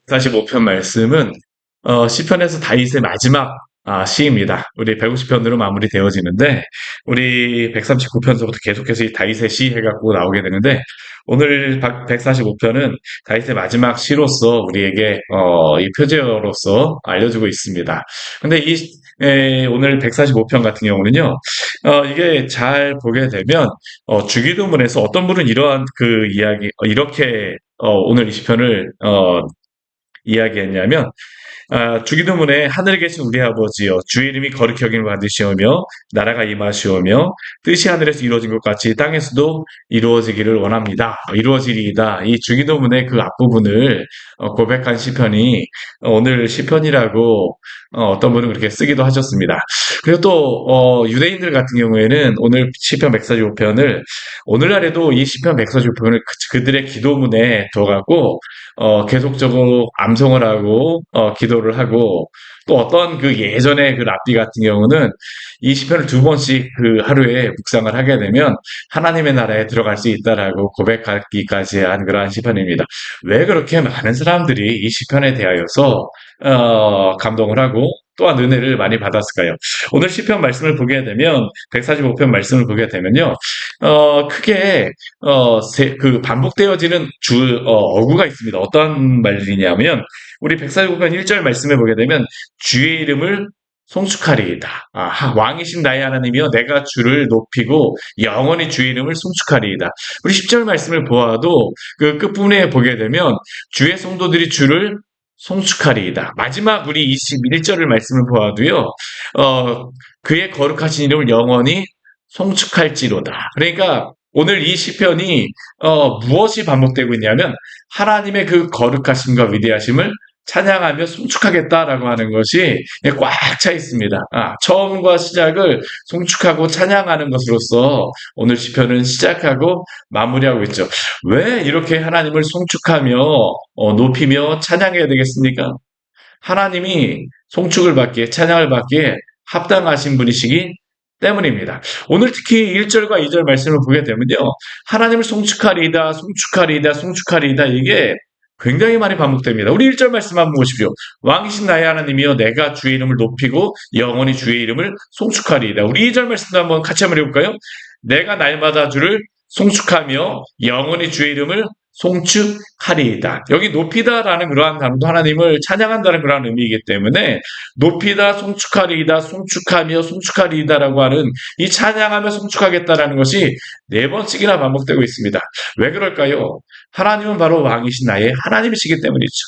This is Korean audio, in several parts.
45편 말씀은 시편에서 다윗의 마지막 시입니다. 우리 150편으로 마무리되어지는데 우리 139편서부터 계속해서 이 다윗의 시 해갖고 나오게 되는데 오늘 145편은 다윗의 마지막 시로서 우리에게 이 표제어로서 알려주고 있습니다. 근데 오늘 145편 같은 경우는요, 이게 잘 보게 되면 주기도문에서 어떤 분은 이러한 그 이야기 이렇게 오늘 이 시편을 이야기했냐면 주기도문에 하늘에 계신 우리 아버지여 주의 이름이 거룩히 여김을 받으시오며 나라가 임하시오며 뜻이 하늘에서 이루어진 것 같이 땅에서도 이루어지기를 원합니다. 이루어지리이다. 이 주기도문의 그 앞부분을 고백한 시편이 오늘 시편이라고 어떤 분은 그렇게 쓰기도 하셨습니다. 그리고 또 유대인들 같은 경우에는 오늘 시편 145편을 오늘날에도 이 시편 145편을 그들의 기도문에 둬갖고 계속적으로 암송을 하고 기도를 하고 또 어떤 그 예전에 그 랍비 같은 경우는 이 시편을 두 번씩 그 하루에 묵상을 하게 되면 하나님의 나라에 들어갈 수 있다라고 고백하기까지 한 그러한 시편입니다. 왜 그렇게 많은 사람들이 이 시편에 대하여서 감동을 하고 또한 은혜를 많이 받았을까요? 오늘 시편 말씀을 보게 되면 145편 말씀을 보게 되면요, 크게 그 반복되어지는 어구가 있습니다. 어떤 말이냐면 우리 145편 1절 말씀에 보게 되면 주의 이름을 송축하리이다. 왕이신 나의 하나님이여 내가 주를 높이고 영원히 주의 이름을 송축하리이다. 우리 10절 말씀을 보아도 그 끝부분에 보게 되면 주의 성도들이 주를 송축하리이다. 마지막 우리 21절을 말씀을 보아도요, 그의 거룩하신 이름을 영원히 송축할지로다. 그러니까 오늘 이 시편이 무엇이 반복되고 있냐면 하나님의 그 거룩하심과 위대하심을 찬양하며 송축하겠다라고 하는 것이 꽉 차 있습니다. 처음과 시작을 송축하고 찬양하는 것으로서 오늘 시편은 시작하고 마무리하고 있죠. 왜 이렇게 하나님을 송축하며 높이며 찬양해야 되겠습니까? 하나님이 송축을 받기에 찬양을 받기에 합당하신 분이시기 때문입니다. 오늘 특히 1절과 2절 말씀을 보게 되면요, 하나님을 송축하리이다, 송축하리이다, 송축하리이다, 이게 굉장히 많이 반복됩니다. 우리 1절 말씀 한번 보십시오. 왕이신 나의 하나님이여 내가 주의 이름을 높이고 영원히 주의 이름을 송축하리이다. 우리 2절 말씀도 한번 같이 한번 해볼까요? 내가 날마다 주를 송축하며 영원히 주의 이름을 송축하리이다. 여기 높이다라는 그러한 단어도 하나님을 찬양한다는 그러한 의미이기 때문에 높이다, 송축하리이다, 송축하며 송축하리이다라고 하는 이 찬양하며 송축하겠다라는 것이 네 번씩이나 반복되고 있습니다. 왜 그럴까요? 하나님은 바로 왕이신 나의 하나님이시기 때문이죠.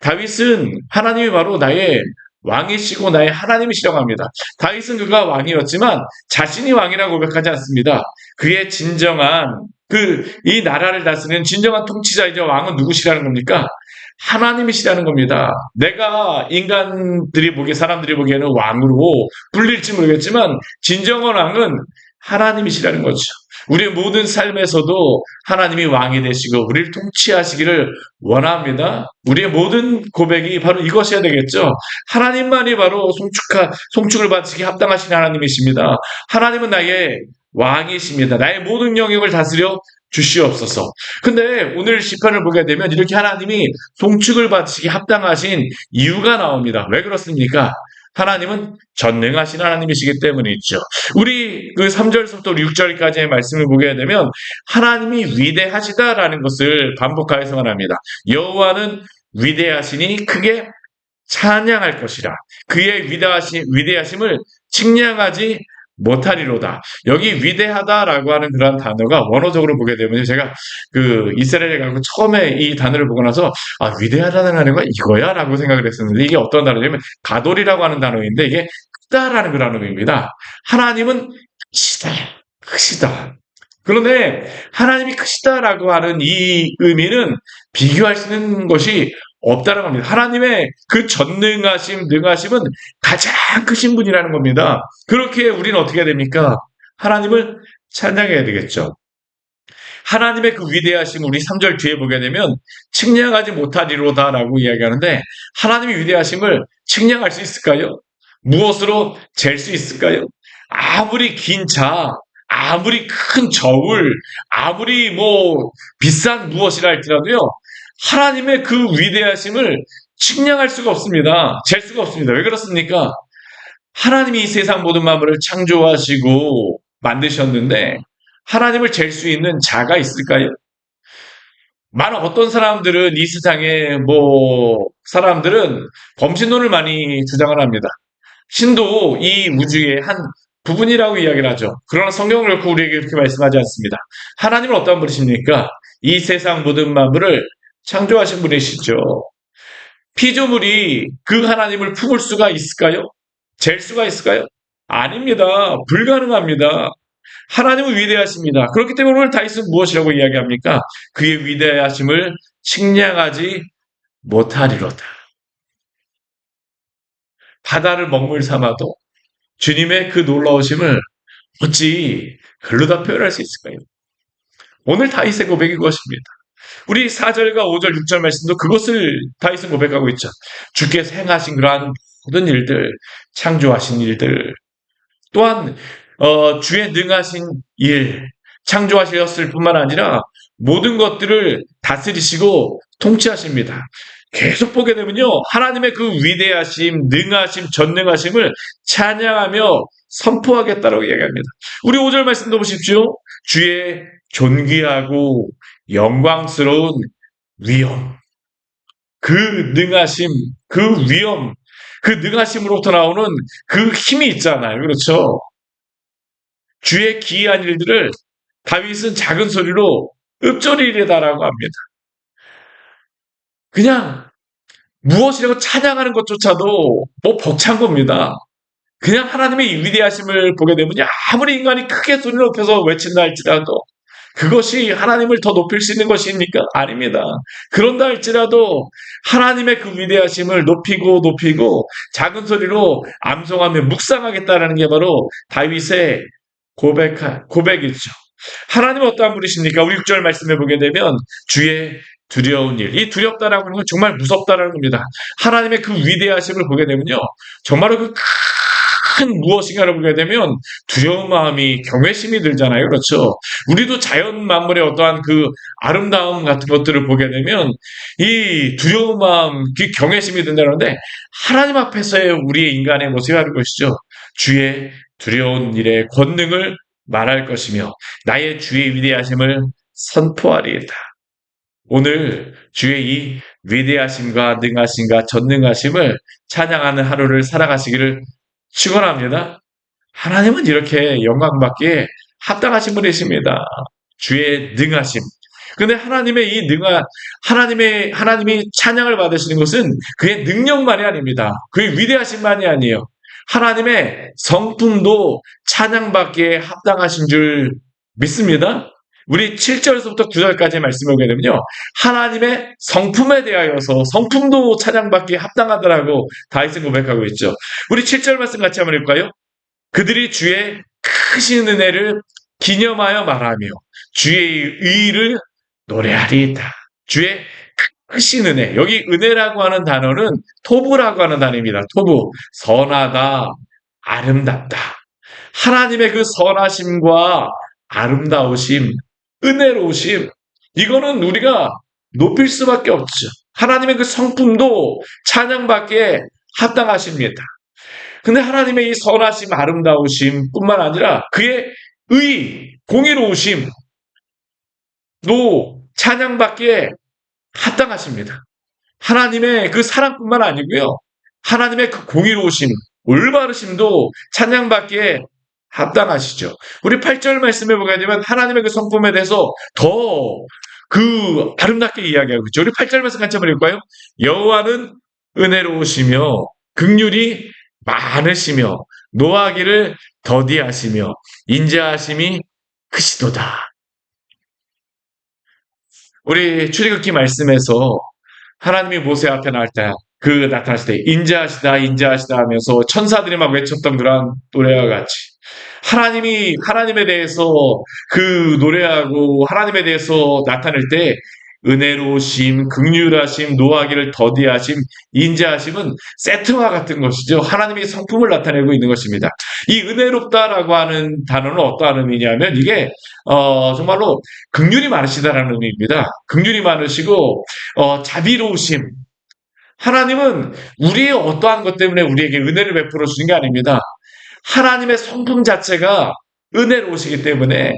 다윗은 하나님이 바로 나의 왕이시고 나의 하나님이시라고 합니다. 다윗은 그가 왕이었지만 자신이 왕이라고 고백하지 않습니다. 그의 진정한 이 나라를 다스리는 진정한 통치자이자 왕은 누구시라는 겁니까? 하나님이시라는 겁니다. 내가 사람들이 보기에는 왕으로 불릴지 모르겠지만 진정한 왕은 하나님이시라는 거죠. 우리의 모든 삶에서도 하나님이 왕이 되시고 우리를 통치하시기를 원합니다. 우리의 모든 고백이 바로 이것이어야 되겠죠. 하나님만이 바로 송축을 바치기 합당하신 하나님이십니다. 하나님은 나의 왕이십니다. 나의 모든 영역을 다스려 주시옵소서. 근데 오늘 시편을 보게 되면 이렇게 하나님이 송축을 바치기 합당하신 이유가 나옵니다. 왜 그렇습니까? 하나님은 전능하신 하나님이시기 때문이죠. 우리 그 3절부터 6절까지의 말씀을 보게 되면 하나님이 위대하시다라는 것을 반복하여서 말합니다. 여호와는 위대하시니 크게 찬양할 것이라. 그의 위대하심을 측량하지 못하리로다. 여기 위대하다라고 하는 그런 단어가 원어적으로 보게 되면 제가 그 이스라엘에 가고 처음에 이 단어를 보고 나서 위대하다는 단어가 이거야? 라고 생각을 했었는데 이게 어떤 단어냐면 가돌이라고 하는 단어인데 이게 크다라는 그런 의미입니다. 하나님은 크시다. 그런데 하나님이 크시다라고 하는 이 의미는 비교할 수 있는 것이 없다는 겁니다. 하나님의 그 전능하심, 능하심은 가장 크신 분이라는 겁니다. 그렇게 우리는 어떻게 해야 됩니까? 하나님을 찬양해야 되겠죠. 하나님의 그 위대하심 우리 3절 뒤에 보게 되면 측량하지 못하리로다라고 이야기하는데 하나님의 위대하심을 측량할 수 있을까요? 무엇으로 잴 수 있을까요? 아무리 긴 아무리 큰 저울, 아무리 비싼 무엇이라 할지라도요, 하나님의 그 위대하심을 측량할 수가 없습니다. 잴 수가 없습니다. 왜 그렇습니까? 하나님이 이 세상 모든 만물을 창조하시고 만드셨는데 하나님을 잴 수 있는 자가 있을까요? 많은 어떤 사람들은 이 세상에 사람들은 범신론을 많이 주장을 합니다. 신도 이 우주의 한 부분이라고 이야기를 하죠. 그러나 성경은 결코 우리에게 그렇게 말씀하지 않습니다. 하나님은 어떤 분이십니까? 이 세상 모든 만물을 창조하신 분이시죠. 피조물이 그 하나님을 품을 수가 있을까요? 잴 수가 있을까요? 아닙니다. 불가능합니다. 하나님은 위대하십니다. 그렇기 때문에 오늘 다윗은 무엇이라고 이야기합니까? 그의 위대하심을 측량하지 못하리로다. 바다를 먹물 삼아도 주님의 그 놀라우심을 어찌 글로 다 표현할 수 있을까요? 오늘 다윗의 고백이 그것입니다. 우리 4절과 5절, 6절 말씀도 그것을 다윗은 고백하고 있죠. 주께서 행하신 그러한 모든 일들, 창조하신 일들, 또한 주의 능하신 일, 창조하셨을 뿐만 아니라 모든 것들을 다스리시고 통치하십니다. 계속 보게 되면요, 하나님의 그 위대하심, 능하심, 전능하심을 찬양하며 선포하겠다라고 이야기합니다. 우리 5절 말씀도 보십시오. 주의 존귀하고 영광스러운 위엄, 그 능하심, 그 위엄, 그 능하심으로부터 나오는 그 힘이 있잖아요. 그렇죠? 주의 기이한 일들을 다윗은 작은 소리로 읊조리리다라고 합니다. 그냥 무엇이라고 찬양하는 것조차도 벅찬 겁니다. 그냥 하나님의 위대하심을 보게 되면 아무리 인간이 크게 소리를 높여서 외친다 할지라도 그것이 하나님을 더 높일 수 있는 것입니까? 아닙니다. 그런다 할지라도 하나님의 그 위대하심을 높이고 작은 소리로 암송하며 묵상하겠다라는 게 바로 다윗의 고백이죠. 하나님은 어떠한 분이십니까? 우리 6절 말씀해 보게 되면 주의 두려운 일, 이 두렵다라고 하는 건 정말 무섭다라는 겁니다. 하나님의 그 위대하심을 보게 되면요, 정말로 그 큰 무엇인가를 보게 되면 두려운 마음이, 경외심이 들잖아요. 그렇죠? 우리도 자연 만물의 어떠한 그 아름다움 같은 것들을 보게 되면 이 두려운 마음, 그 경외심이 든다는데 하나님 앞에서의 우리의 인간의 모습이 하는 것이죠. 주의 두려운 일의 권능을 말할 것이며 나의 주의 위대하심을 선포하리이다. 오늘 주의 이 위대하심과 능하심과 전능하심을 찬양하는 하루를 살아가시기를 축원합니다. 하나님은 이렇게 영광받기에 합당하신 분이십니다. 주의 능하심. 근데 하나님의 이 하나님이 찬양을 받으시는 것은 그의 능력만이 아닙니다. 그의 위대하심만이 아니에요. 하나님의 성품도 찬양받기에 합당하신 줄 믿습니다. 우리 7절에서부터 9절까지 말씀을 보게 되면요, 하나님의 성품에 대하여서 성품도 찬양받기에 합당하더라고 다윗은 고백하고 있죠. 우리 7절 말씀 같이 한번 읽을까요? 그들이 주의 크신 은혜를 기념하여 말하며 주의 의를 노래하리이다. 주의 크신 은혜. 여기 은혜라고 하는 단어는 토부라고 하는 단어입니다. 토부. 선하다, 아름답다. 하나님의 그 선하심과 아름다우심, 은혜로우심, 이거는 우리가 높일 수밖에 없죠. 하나님의 그 성품도 찬양받기에 합당하십니다. 근데 하나님의 이 선하심, 아름다우심 뿐만 아니라 그의 공의로우심도 찬양받기에 합당하십니다. 하나님의 그 사랑뿐만 아니고요, 하나님의 그 공의로우심, 올바르심도 찬양받기에 합당하시죠. 우리 8절 말씀에 보게 되면 하나님의 그 성품에 대해서 더 그 아름답게 이야기하고 있죠. 우리 8절 말씀 같이 한번 읽을까요? 여호와는 은혜로우시며 긍휼이 많으시며 노하기를 더디하시며 인자하심이 크시도다. 우리 출애굽기 말씀에서 하나님이 모세 앞에 나타났을 때 인자하시다 하면서 천사들이 막 외쳤던 그러한 노래와 같이 하나님에 대해서 그 노래하고 하나님에 대해서 나타낼 때 은혜로우심, 긍휼하심, 노하기를 더디하심, 인자하심은 세트와 같은 것이죠. 하나님의 성품을 나타내고 있는 것입니다. 이 은혜롭다라고 하는 단어는 어떠한 의미냐면 이게 정말로 긍휼이 많으시다라는 의미입니다. 긍휼이 많으시고 자비로우심. 하나님은 우리의 어떠한 것 때문에 우리에게 은혜를 베풀어 주는 게 아닙니다. 하나님의 성품 자체가 은혜로우시기 때문에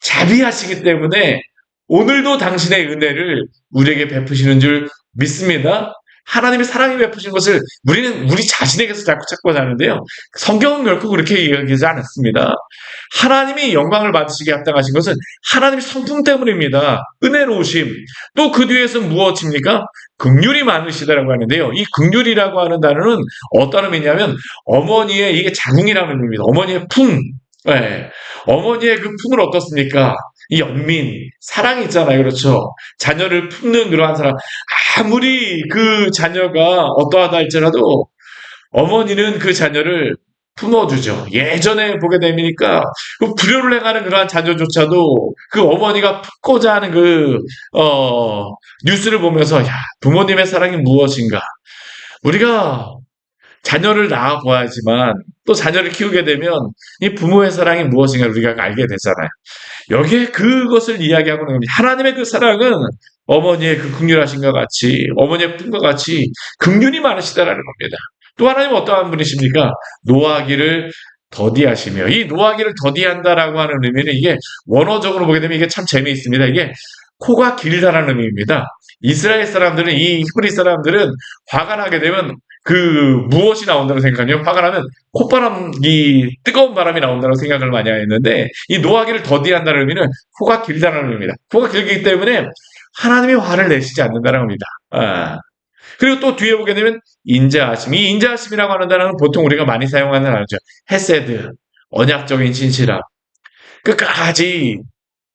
자비하시기 때문에 오늘도 당신의 은혜를 우리에게 베푸시는 줄 믿습니다. 하나님의 사랑이 베푸신 것을 우리는 우리 자신에게서 자꾸 찾고 하는데요. 성경은 결코 그렇게 이야기하지 않았습니다. 하나님이 영광을 받으시게 합당하신 것은 하나님의 성품 때문입니다. 은혜로우심. 또 그 뒤에서 무엇입니까? 긍휼이 많으시다라고 하는데요. 이 긍휼이라고 하는 단어는 어떤 의미냐면 어머니의 이게 자궁이라는 의미입니다. 어머니의 품. 네. 어머니의 그 품은 어떻습니까? 이 연민, 사랑이 있잖아요. 그렇죠? 자녀를 품는 그러한 사랑. 아무리 그 자녀가 어떠하다 할지라도 어머니는 그 자녀를 품어주죠. 예전에 보게 되니까 그 불효를 행하는 그러한 자녀조차도 그 어머니가 품고자 하는 뉴스를 보면서 야, 부모님의 사랑이 무엇인가? 우리가 자녀를 낳아 보아야지만 또 자녀를 키우게 되면 이 부모의 사랑이 무엇인가 우리가 알게 되잖아요. 여기에 그것을 이야기하고 있는 겁니다. 하나님의 그 사랑은 어머니의 그 긍휼하심과 같이 어머니의 품과 같이 긍휼이 많으시다라는 겁니다. 또 하나님은 어떠한 분이십니까? 노하기를 더디하시며 이 노하기를 더디한다라고 하는 의미는 이게 원어적으로 보게 되면 이게 참 재미있습니다. 이게 코가 길다라는 의미입니다. 이스라엘 사람들은 이 히브리 사람들은 화가 나게 되면 그 무엇이 나온다고 생각하냐면 화가 나면 콧바람이 뜨거운 바람이 나온다고 생각을 많이 했는데 이 노하기를 더디한다는 의미는 코가 길다는 의미입니다. 코가 길기 때문에 하나님이 화를 내시지 않는다는 겁니다. 그리고 또 뒤에 보게 되면 인자하심. 이 인자하심이라고 하는 단어는 보통 우리가 많이 사용하는 단어죠. 헤세드, 언약적인 신실함. 끝까지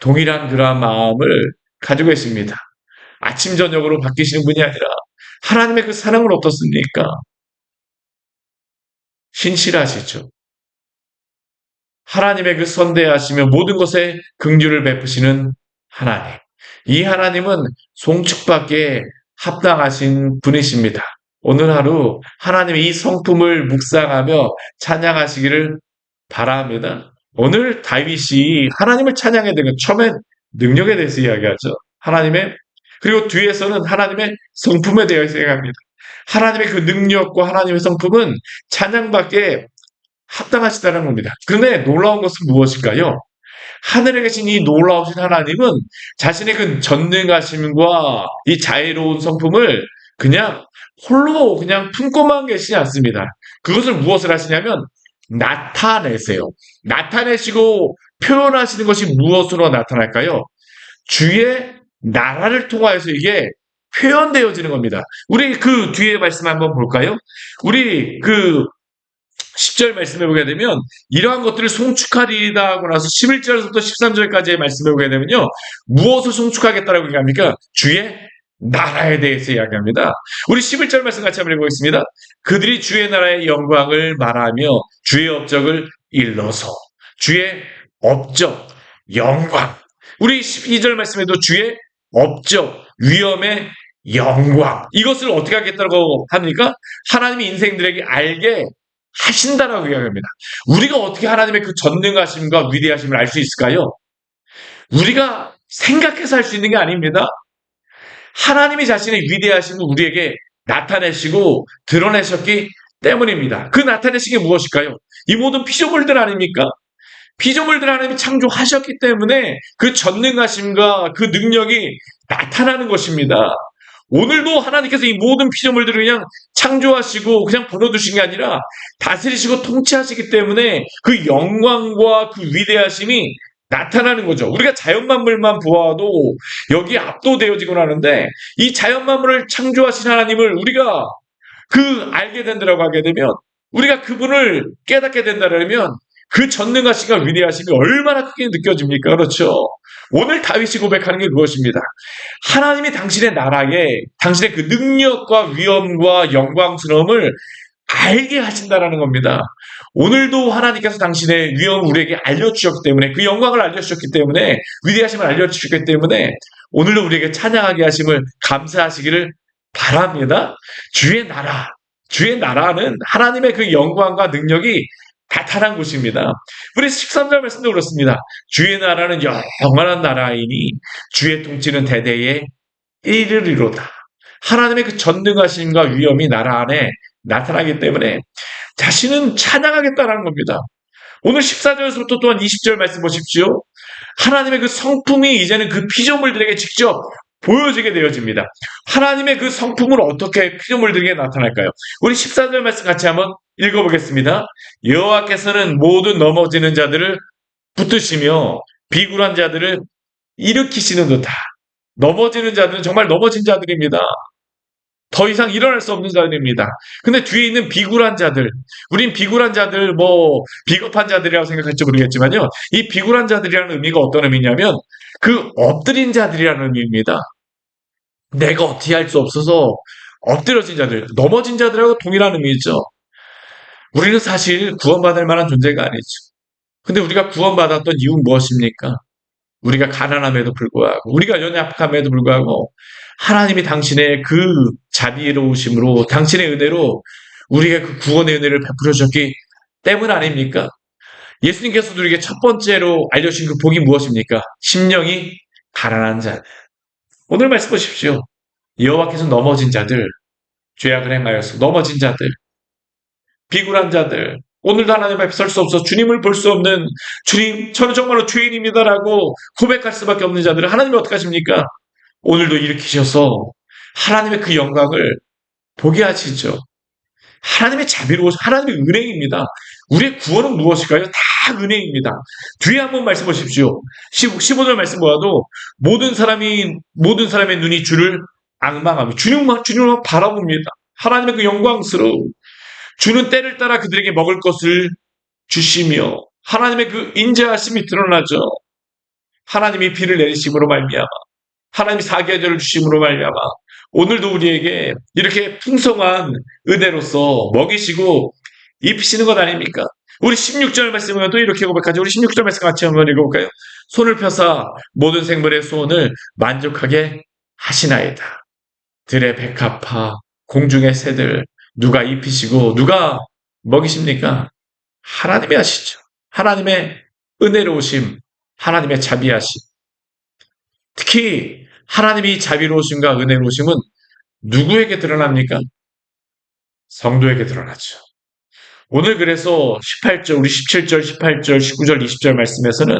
동일한 그러한 마음을 가지고 있습니다. 아침 저녁으로 바뀌시는 분이 아니라 하나님의 그 사랑은 어떻습니까? 신실하시죠. 하나님의 그 선대하시며 모든 것에 긍휼을 베푸시는 하나님. 이 하나님은 송축받기에 합당하신 분이십니다. 오늘 하루 하나님의 이 성품을 묵상하며 찬양하시기를 바랍니다. 오늘 다윗이 하나님을 찬양해야 되는 처음엔 능력에 대해서 이야기하죠. 하나님의 그리고 뒤에서는 하나님의 성품에 대해서 이야기합니다. 하나님의 그 능력과 하나님의 성품은 찬양받기에 합당하시다는 겁니다. 그런데 놀라운 것은 무엇일까요? 하늘에 계신 이 놀라우신 하나님은 자신의 그 전능하심과 이 자애로운 성품을 그냥 홀로 그냥 품고만 계시지 않습니다. 그것을 무엇을 하시냐면 나타내세요. 나타내시고 표현하시는 것이 무엇으로 나타날까요? 주의 나라를 통하여서 이게 표현되어지는 겁니다. 우리 그 뒤에 말씀 한번 볼까요? 우리 그 10절 말씀해 보게 되면 이러한 것들을 송축하리이다 하고 나서 11절부터 13절까지의 말씀해 보게 되면요. 무엇을 송축하겠다라고 얘기합니까? 주의 나라에 대해서 이야기합니다. 우리 11절 말씀 같이 한번 읽어보겠습니다. 그들이 주의 나라의 영광을 말하며 주의 업적을 일러서 주의 업적, 영광. 우리 12절 말씀에도 주의 업적, 위엄의 영광. 이것을 어떻게 하겠다고 합니까? 하나님이 인생들에게 알게 하신다라고 이야기합니다. 우리가 어떻게 하나님의 그 전능하심과 위대하심을 알 수 있을까요? 우리가 생각해서 할 수 있는 게 아닙니다. 하나님이 자신의 위대하심을 우리에게 나타내시고 드러내셨기 때문입니다. 그 나타내신 게 무엇일까요? 이 모든 피조물들 아닙니까? 피조물들 하나님이 창조하셨기 때문에 그 전능하심과 그 능력이 나타나는 것입니다. 오늘도 하나님께서 이 모든 피조물들을 그냥 창조하시고 그냥 벌어두신 게 아니라 다스리시고 통치하시기 때문에 그 영광과 그 위대하심이 나타나는 거죠. 우리가 자연 만물만 보아도 여기 압도되어지곤 하는데 이 자연 만물을 창조하신 하나님을 우리가 알게 된다고 하게 되면 우리가 그분을 깨닫게 된다면 그 전능하심과 위대하심이 얼마나 크게 느껴집니까? 그렇죠? 오늘 다윗이 고백하는 게 그것입니다. 하나님이 당신의 나라에 당신의 그 능력과 위엄과 영광스러움을 알게 하신다라는 겁니다. 오늘도 하나님께서 당신의 위엄을 우리에게 알려주셨기 때문에, 그 영광을 알려주셨기 때문에, 위대하심을 알려주셨기 때문에 오늘도 우리에게 찬양하게 하심을 감사하시기를 바랍니다. 주의 나라, 주의 나라는 하나님의 그 영광과 능력이 나타난 곳입니다. 우리 13절 말씀도 그렇습니다. 주의 나라는 영원한 나라이니 주의 통치는 대대에 이르리로다. 하나님의 그 전능하심과 위엄이 나라 안에 나타나기 때문에 자신은 찬양하겠다는 겁니다. 오늘 14절에서부터 또한 20절 말씀 보십시오. 하나님의 그 성품이 이제는 그 피조물들에게 직접 보여지게 되어집니다. 하나님의 그 성품을 어떻게 피조물들에게 나타날까요? 우리 14절 말씀 같이 한번 읽어보겠습니다. 여호와께서는 모든 넘어지는 자들을 붙드시며 비굴한 자들을 일으키시는 듯하. 넘어지는 자들은 정말 넘어진 자들입니다. 더 이상 일어날 수 없는 자들입니다. 근데 뒤에 있는 비굴한 자들, 우린 비굴한 자들, 비겁한 자들이라고 생각할지 모르겠지만요. 이 비굴한 자들이라는 의미가 어떤 의미냐면, 그 엎드린 자들이라는 의미입니다. 내가 어떻게 할 수 없어서 엎드려진 자들, 넘어진 자들하고 동일한 의미죠. 우리는 사실 구원받을 만한 존재가 아니죠. 근데 우리가 구원받았던 이유는 무엇입니까? 우리가 가난함에도 불구하고, 우리가 연약함에도 불구하고, 하나님이 당신의 그 자비로우심으로, 당신의 은혜로 우리에게 그 구원의 은혜를 베풀어 주셨기 때문 아닙니까? 예수님께서도 우리에게 첫 번째로 알려주신 그 복이 무엇입니까? 심령이 가난한 자. 오늘 말씀 보십시오. 여호와께서 넘어진 자들, 죄악을 행하여서 넘어진 자들, 비굴한 자들, 오늘도 하나님 앞에 설 수 없어 주님을 볼 수 없는, 주님 저는 정말로 죄인입니다라고 고백할 수밖에 없는 자들을 하나님이 어떻게 하십니까? 오늘도 일으키셔서 하나님의 그 영광을 보게 하시죠. 하나님의 자비로우심, 하나님의 은혜입니다. 우리의 구원은 무엇일까요? 다 은혜입니다. 뒤에 한번 말씀 보십시오. 15절 말씀 보아도 모든 사람의 눈이 주를 앙망하며 주님만 바라봅니다. 하나님의 그 영광스러움, 주는 때를 따라 그들에게 먹을 것을 주시며 하나님의 그 인자하심이 드러나죠. 하나님이 비를 내리심으로 말미암아, 하나님이 사계절을 주심으로 말미암아 오늘도 우리에게 이렇게 풍성한 은혜로서 먹이시고 입히시는 것 아닙니까? 우리 16절 말씀은 또 이렇게 고백하죠. 우리 16절 말씀 같이 한번 읽어볼까요? 손을 펴사 모든 생물의 소원을 만족하게 하시나이다. 들의 백합화, 공중의 새들, 누가 입히시고 누가 먹이십니까? 하나님이 하시죠. 하나님의 은혜로우심, 하나님의 자비하심. 특히 하나님이 자비로우심과 은혜로우심은 누구에게 드러납니까? 성도에게 드러나죠. 오늘 그래서 18절, 우리 17절, 18절, 19절, 20절 말씀에서는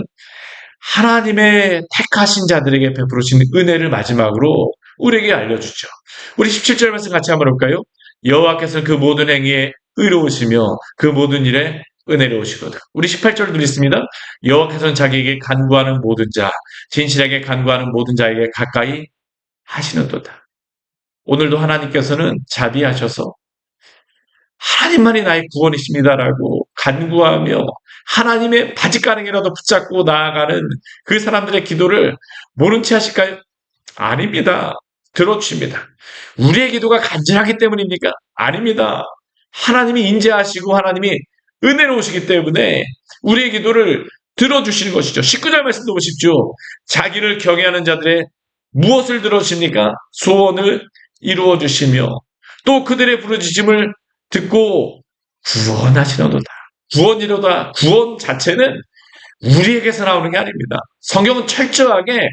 하나님의 택하신 자들에게 베풀으신 은혜를 마지막으로 우리에게 알려주죠. 우리 17절 말씀 같이 한번 볼까요? 여호와께서는 그 모든 행위에 의로우시며 그 모든 일에 은혜로우시거든. 우리 18절도 있습니다. 여호와께서는 자기에게 간구하는 모든 자, 진실하게 간구하는 모든 자에게 가까이 하시는도다. 오늘도 하나님께서는 자비하셔서 하나님만이 나의 구원이십니다라고 간구하며 하나님의 바짓가랑이라도 붙잡고 나아가는 그 사람들의 기도를 모른 채 하실까요? 아닙니다. 들어주십니다. 우리의 기도가 간절하기 때문입니까? 아닙니다. 하나님이 인자하시고 하나님이 은혜로우시기 때문에 우리의 기도를 들어주시는 것이죠. 19절 말씀도 보십시오. 자기를 경외하는 자들의 무엇을 들어주십니까? 소원을 이루어 주시며 또 그들의 부르짖음을 듣고 구원하시려도다. 구원이로다. 구원 자체는 우리에게서 나오는 게 아닙니다. 성경은 철저하게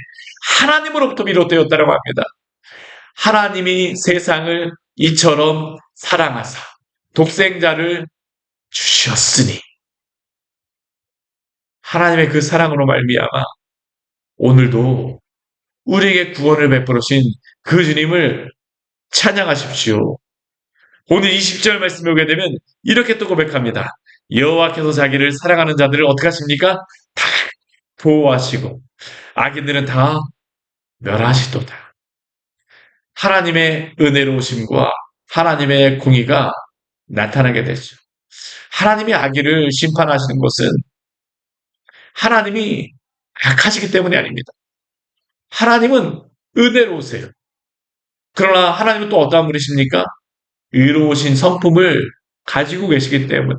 하나님으로부터 비롯되었다고 합니다. 하나님이 세상을 이처럼 사랑하사 독생자를 주셨으니 하나님의 그 사랑으로 말미암아 오늘도 우리에게 구원을 베풀으신 그 주님을 찬양하십시오. 오늘 20절 말씀에 오게 되면 이렇게 또 고백합니다. 여호와께서 자기를 사랑하는 자들을 어떻게 하십니까? 다 보호하시고 악인들은 다 멸하시도다. 하나님의 은혜로우심과 하나님의 공의가 나타나게 되죠. 하나님이 악인을 심판하시는 것은 하나님이 악하시기 때문이 아닙니다. 하나님은 은혜로우세요. 그러나 하나님은 또 어떠한 분이십니까? 의로우신 성품을 가지고 계시기 때문에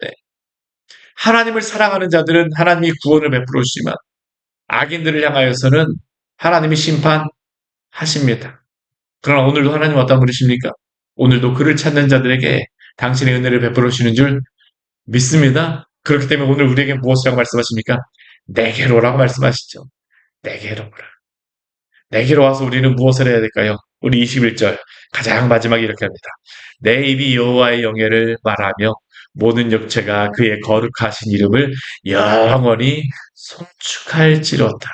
하나님을 사랑하는 자들은 하나님이 구원을 베풀어 주시지만 악인들을 향하여서는 하나님이 심판하십니다. 그러나 오늘도 하나님 어떤 분이십니까? 오늘도 그를 찾는 자들에게 당신의 은혜를 베풀어 주시는 줄 믿습니다. 그렇기 때문에 오늘 우리에게 무엇이라고 말씀하십니까? 내게로라고 말씀하시죠. 내게로 오라. 내게로 와서 우리는 무엇을 해야 될까요? 우리 21절 가장 마지막에 이렇게 합니다. 내 입이 여호와의 영예를 말하며 모든 육체가 그의 거룩하신 이름을 영원히 송축할지로다.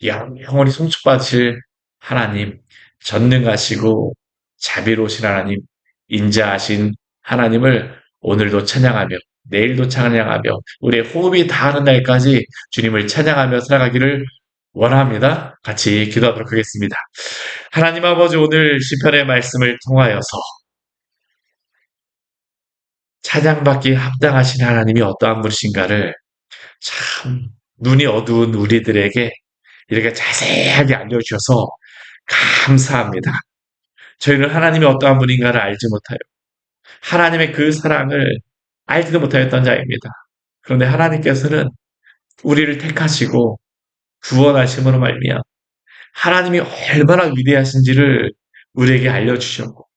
영원히 송축받으실 하나님, 전능하시고 자비로우신 하나님, 인자하신 하나님을 오늘도 찬양하며 내일도 찬양하며 우리의 호흡이 닿는 날까지 주님을 찬양하며 살아가기를 원합니다. 같이 기도하도록 하겠습니다. 하나님 아버지 오늘 시편의 말씀을 통하여서 찬양받기에 합당하신 하나님이 어떠한 분이신가를 참 눈이 어두운 우리들에게 이렇게 자세하게 알려주셔서 감사합니다. 저희는 하나님이 어떠한 분인가를 알지 못하여 하나님의 그 사랑을 알지도 못하였던 자입니다. 그런데 하나님께서는 우리를 택하시고 구원하심으로 말미암아 하나님이 얼마나 위대하신지를 우리에게 알려주셨고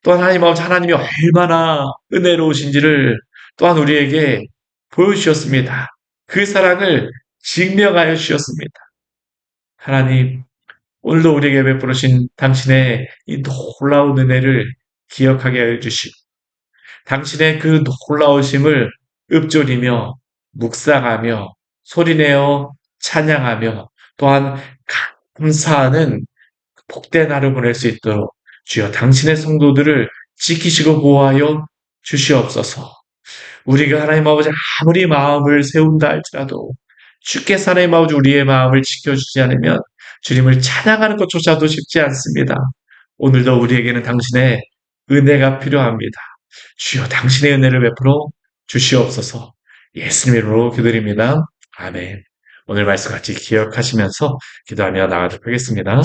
또한 하나님 아버지 하나님이 얼마나 은혜로우신지를 또한 우리에게 보여주셨습니다. 그 사랑을 증명하여 주셨습니다. 하나님 오늘도 우리에게 베풀으신 당신의 이 놀라운 은혜를 기억하게 하여 주시고 당신의 그 놀라우심을 읊조리며 묵상하며 소리내어 찬양하며 또한 감사하는 복된 하루 보낼 수 있도록 주여 당신의 성도들을 지키시고 보호하여 주시옵소서. 우리가 하나님 아버지 아무리 마음을 세운다 할지라도 주께서 하나님 아버지 우리의 마음을 지켜주지 않으면 주님을 찬양하는 것조차도 쉽지 않습니다. 오늘도 우리에게는 당신의 은혜가 필요합니다. 주여 당신의 은혜를 베풀어 주시옵소서. 예수님 이름으로 기도드립니다. 아멘. 오늘 말씀 같이 기억하시면서 기도하며 나가도록 하겠습니다.